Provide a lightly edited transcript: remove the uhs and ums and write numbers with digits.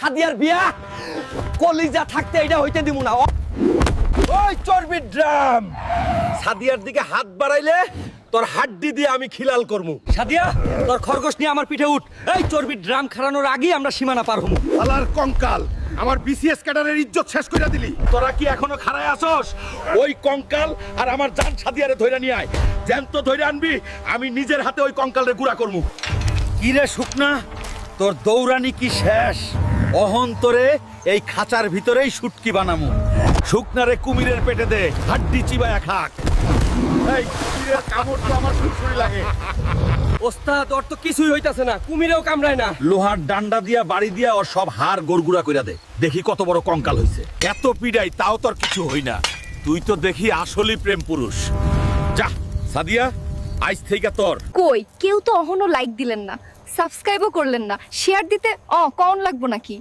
সাদিয়ার বিয়া কলিজা থাকতে এটা হইতে দিব না। ওই চর্বির ড্রাম, সাদিয়ার দিকে হাত বাড়াইলে তোর হাড্ডি দিয়ে আমি খিলাল করমু। সাদিয়া তোর খরগোশ নিয়ে আমার পিঠে উঠ। এই চর্বির ড্রাম খারানোর আগেই আমরা সীমানা পার হবো। আলার কঙ্কাল, আমার বিসিএস ক্যাডারের ইজ্জত শেষ কইরা দিলি। তোরা কি এখনো খাড়ায় আসোস? ওই কঙ্কাল আর আমার জান সাদিয়ারে ধইরা নিয়ে আয়। জ্যান্ত ধইরা আনবি, আমি নিজের হাতে ওই কঙ্কালরে গুড়া করমু। কি রে শুকনা, তোর দৌড়ানি কি শেষ? অহন্তরে এই খাঁচার ভিতরেই শুটকি বানামু। শুকনারে কুমিরের পেটে দে, হাড্ডি চিবায়া খাক। এই কুমিরের কামড় তো আমার সুরসুরি লাগে। ওস্তাদ ওর তো কিছুই হইতাছে না, কুমিরেও কামড়ায় না। লোহার ডান্ডা দিয়া বাড়ি দিয়া ওর সব হাড় গড়গুড়া কইরা দে, দেখি কত বড় কঙ্কাল হইছে। এত পিডাই তাও তোর কিছু হই না, তুই তো দেখি আসলেই প্রেম পুরুষ। যা সাদিয়া, আজ থেকে তোর। কই কেউ তো অহনো লাইক দিলেন না, সাবস্ক্রাইবও করলেন না, শেয়ার দিতে কন লাগবো নাকি?